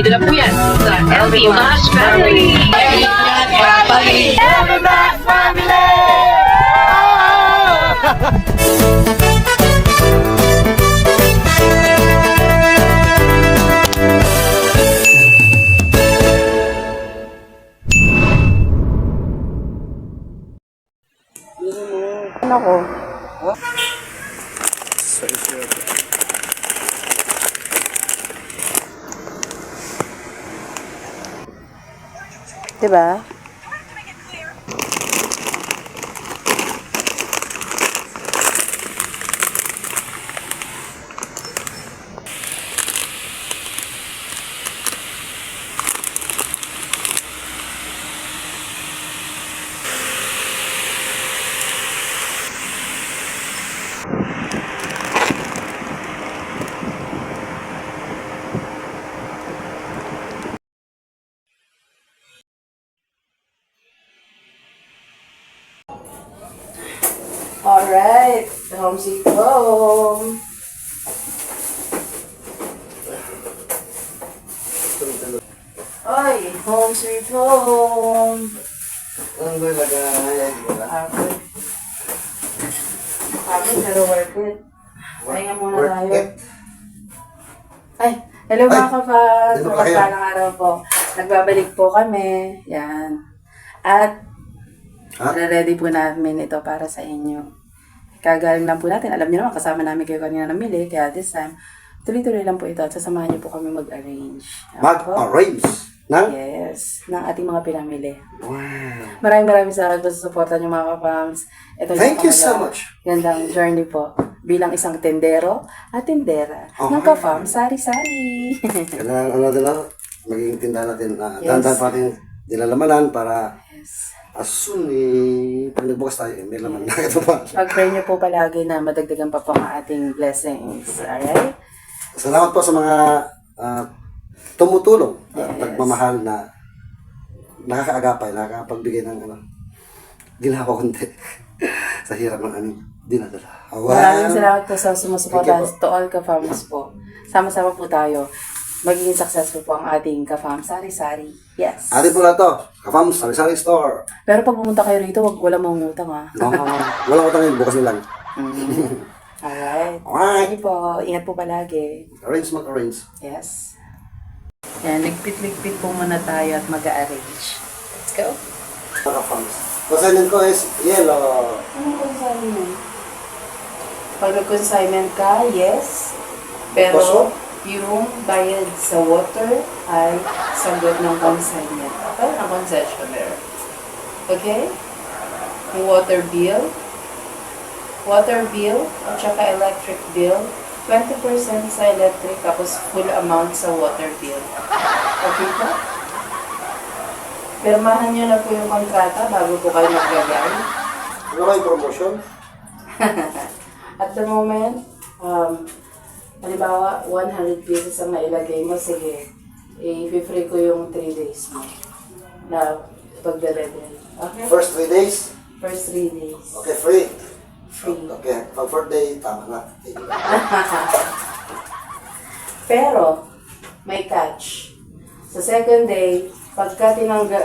Ito na po yan sa LB Mas Family! LB Mas Family! Ano ko? Diba? Alright, home sweet home. Oy, home sweet home. Ang lagay, Pagod. Pagod pero worth it. Pahinga muna tayo. Ay, hello mga kapag. dito ba kayo? Magpapalang araw po. Nagbabalik po kami. Yan. At ready po namin ito para sa inyo. Kagaling lang po natin. Alam niyo naman, kasama namin kayo kanina namili. Kaya this time, tuloy-tuloy lang po ito. At sasamahan niyo po kami mag-arrange. Mag-arrange ng? Yes, ng ating mga pinamili. Wow. Maraming salamat po sa suporta niyo mga kapams. Ito Thank you so much. Gandang journey po. Bilang isang tendero at tendera ng kapam, sari-sari. Kailangan din lang, magiging tindahan natin. Yes. Dahan-dahan pa natin nilalamanan para Yes. as soon pag nagbukas tayo, may laman na ito pa. Pag-pray niyo po palagi na madagdagan pa po ang ating blessings. Alright? Salamat po sa mga tumutulong at Yes. nagmamahal na nakakaagapay, nakakapagbigay ng ginhawa konti sa hirap ng aming dinadala. Maraming salamat po sa sumusuporta Thank you po. to all ka-fams po. Sama-sama po tayo. Magiging successful po ang ating ka-fam sari-sari. Yes. Atin po na to, Kafam Sari-Sari Store. Pero pag pumunta kayo rito, wala mangungutang ha. No, wala ko tayo, bukas nilang. Alright. Alright. Sige po. Ingat po palagi. Arrange mag-arrange. Yes. Yan, ligpit-ligpit po muna tayo at mag-arrange. Let's go. Kafams. Consignment ko is yellow. Anong consignment? Pag nag-consignment ka, yes. Pero Paso? yung bayad sa water ay sagot ng consignment. Okay? Ng concessionaire. Okay? Yung water bill, at saka electric bill, 20% sa electric, tapos full amount sa water bill. Okay po? Pirmahan nyo na po yung kontrata bago po kayo maglagay. Ano ba yung promotion? At the moment, halimbawa, 100 pieces ang nailagay mo, sige, i-free ko yung 3 days mo na pagdadadal. Okay? First 3 days? First 3 days. Okay, free. Free. Okay, pag 4th day, tama na. Pero, may catch. Sa second day,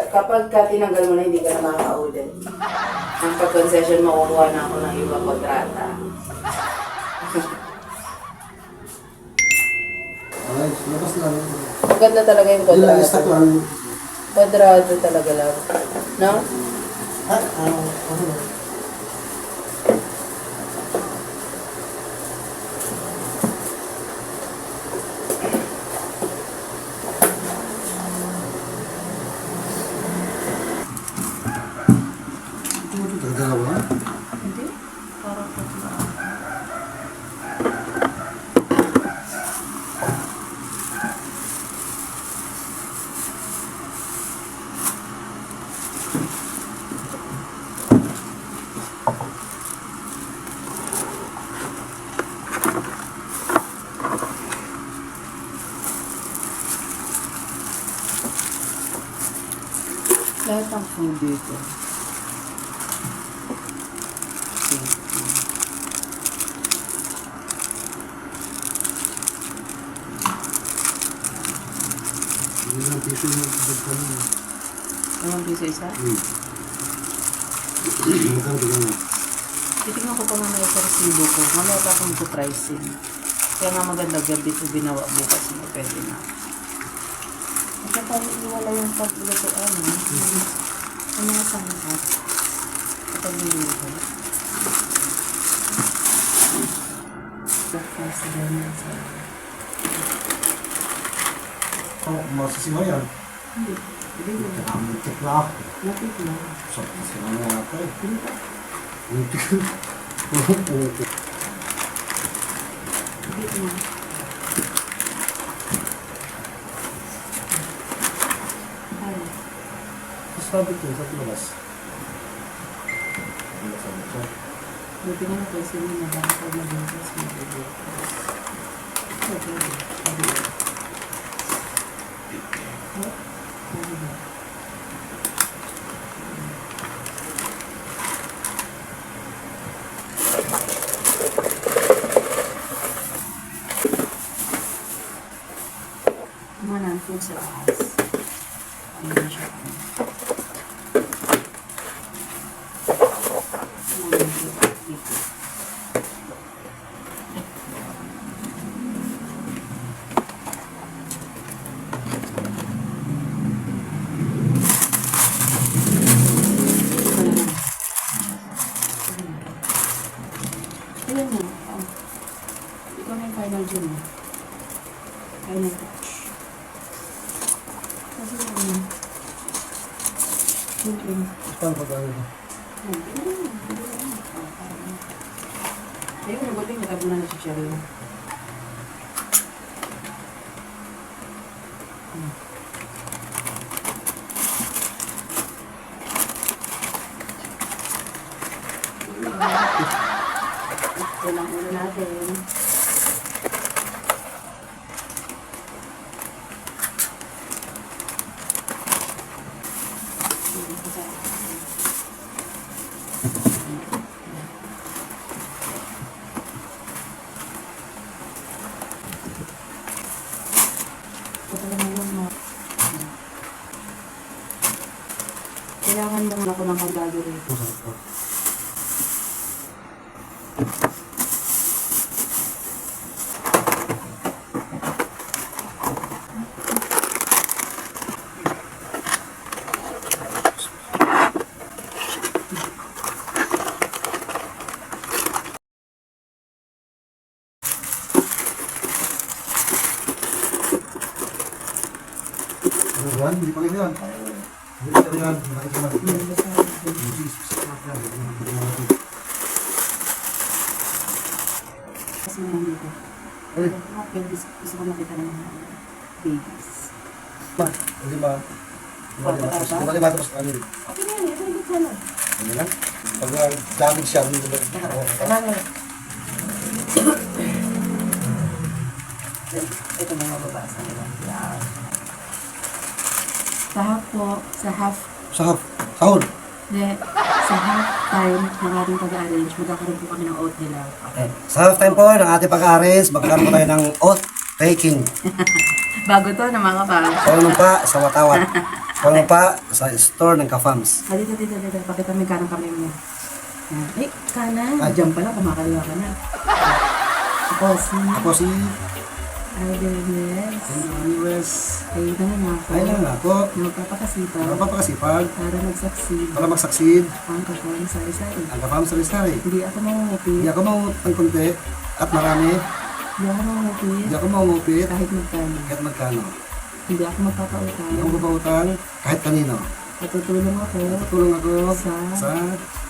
kapag tinanggal mo na, hindi ka na makakaulit. Ang pag-concession, makukuha na ako ng ibang kontrata. Ay, labas lang. Maganda talaga yung Ilang stock kontrata. lang. Kwadrado talaga lang. No? Ha? Dalawa? Hindi. Parang lahat ng food dito. Ilang piso yung bag ko nun. 5 piso isa? Magkano bigyan mo? Titignan ko pa mamaya sa resibo ko. Mamaya pa akong pricing. Kaya nga maganda gabi ito ginawa bukas mo. Pwede na. At saka iwala yung paglutoan. Ano nga sa lahat? Kapag niluto. Breakfast ganyan sa... Oh, masasima yan. Hindi. Hindi mo. Muntik na ako. Lapit na. So, masasima na ako eh. Hindi pa. Muntik. Hindi na. Ay. Sabi ko, sa labas. Buti nga na kasi mo na baka pag mag-intas mo dito. Okay. Sabi ko. Sabi ko. Mga food sa taas. Ayan siya. Ayan mo. Ikaw na yung final dyan. Final touch. Kasi ano. Okay. Paano pag-ano? Ayun, nabuting natabunan na si Cherry. Ito lang ulo natin. Kailangan lang ako ng pagbago rito. Ano yan? Hindi pa rin yan. Hindi pa rin yan. Kasi naman dito. Ay. Gusto ko makita ng mga babies. Ma, hindi ba? Di ba lima tapos ano? Okay na yan, ito yung sana. Ano lang? Pag damage siya, hindi ba? Kailangan. Ito mga babasa nila. Yan. Sa half po, sa half, Sahur. sa half time ng ating pag-arrange, magkakaroon po kami ng oat nila. Okay. Sa halftime po ng ating pag-aaris, magkakaroon po tayo ng oat baking. Bago to na mga fans. Tulong pa sa Watawat. Tulong pa sa store ng Ka-Fams. Dito. Pakita mo yung kanang kami mo. Yan. Ay, kanan. Ay. Diyan pala, kumakaliwa ka na. Ako si Yes. US. Ay, naman ako. Ay lang ako. Magpapakasipag Napapakasipag para magsaksib para magsaksid ang kakawang sari-sari. ang Ka-Fams sa Listari. Hindi ako mangungupit. Hindi ako mangungupit ng konti at marami. Hindi ako mangungupit. Hindi ako mangungupit Kahit magkano. kahit magkano. Hindi ako magpapautang. Hindi ako mapautang kahit kanino. Tutulong ako Tulong ako sa sa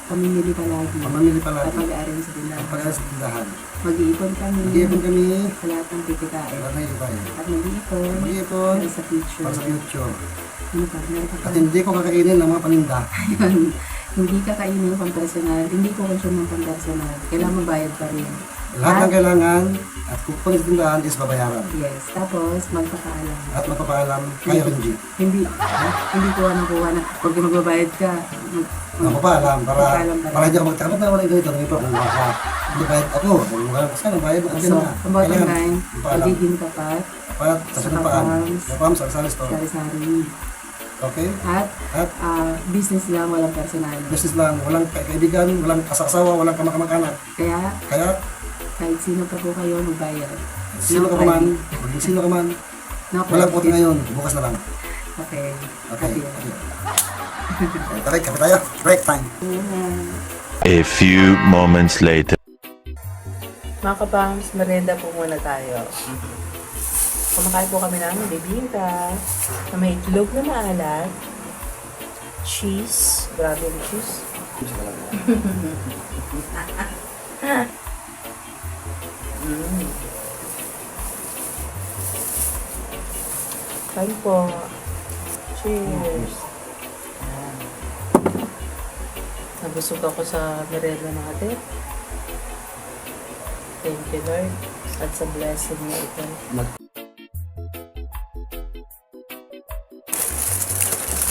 pamimili palagi. pamamili At palagi. pag-aaral sa tindahan. Ang pag-aaris sa tindahan. Mag-iipon kami. Mag-iipon kami. Sa lahat ng kikitain. Wala na yung tayo. At mag-iipon. Mag-iipon Para sa future. para sa future. Ano pa? Meron ka pa? At hindi ko kakainin ng mga paninda. Ayun. Hindi ka kainin ng pang-personal. Hindi ko consume ng pang-personal. Kailangan magbayad pa rin. Lahat ng kailangan at kukunin sa tindahan is babayaran. Yes. Tapos, magpapaalam. At magpapaalam kayo rin, G. Hindi kuha ng kuha na pag magbabayad ka, Magpapaalam para Magpapaalam pa rin. para hindi ako magtakot na wala yung ganito. Ngayon pa kung baka hindi bayad ako. Kung wala kasi bayad mo So, ang bottom line, magpapaalam. magiging tapat At sa Paan. Kapams. Kapams, Sari Store. Sari-sari. Okay? At At business lang, walang personal. business lang, walang kaibigan, walang kasasawa, walang kamag-anak. Kaya, Kaya, kahit sino pa po kayo, magbayad. sino ka man, maging sino ka man, No walang puti credit. ngayon, bukas na lang. Okay. Okay. Happy. Okay, kape tayo. Break time. A few moments later. Mga kapangs, merienda po muna tayo. Kumakain po kami ng bibingka na may itlog na maalat, cheese, grabe yung cheese. Kain po. Cheers. Ayan. Nabusog ako sa merienda natin. Thank you, Lord. At sa blessing na ito.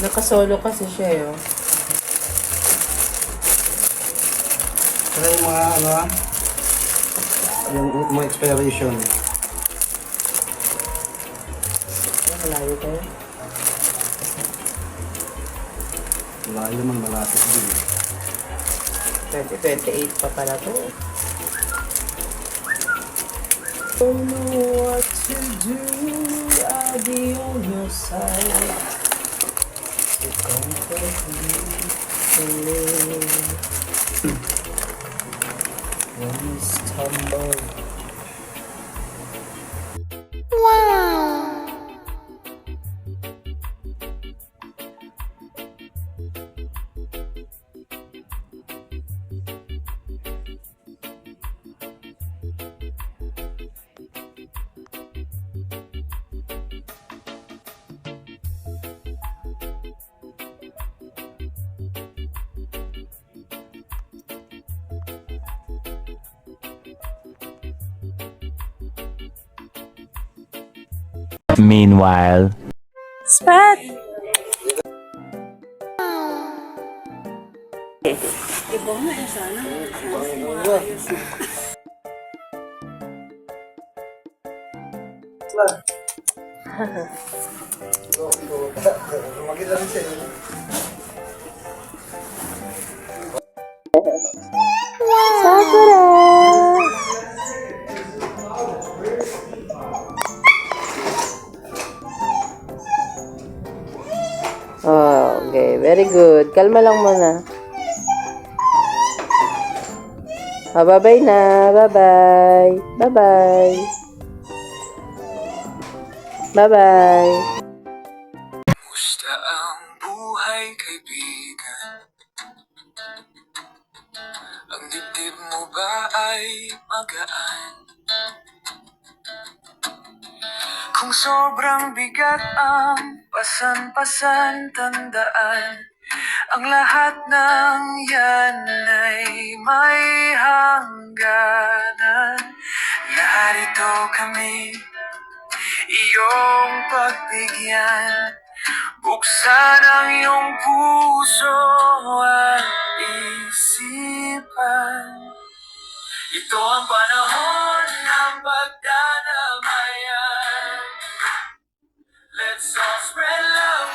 Nakasolo kasi siya, yo. Kaya yung mga, yung mga expiration. Malayo kayo. Malayo naman, malapit din. 2028 pa pala to. Don't know what to do, I'll be on your side. So comfort me, when you stumble. Meanwhile. Sprat! Maganda rin siya. Oh, okay. Very good. Kalma lang muna. Bye-bye na. Bye-bye. Bye-bye. Bye-bye. Musta ang buhay, kaibigan? Ang dibdib mo ba ay magaan? Kung sobrang bigat ang pasan-pasan, tandaan ang lahat ng yan ay may hangganan. Narito kami, iyong pagbigyan. Buksan ang iyong puso at isipan. Ito ang panahon ng pagdadamayan. Let's all spread love.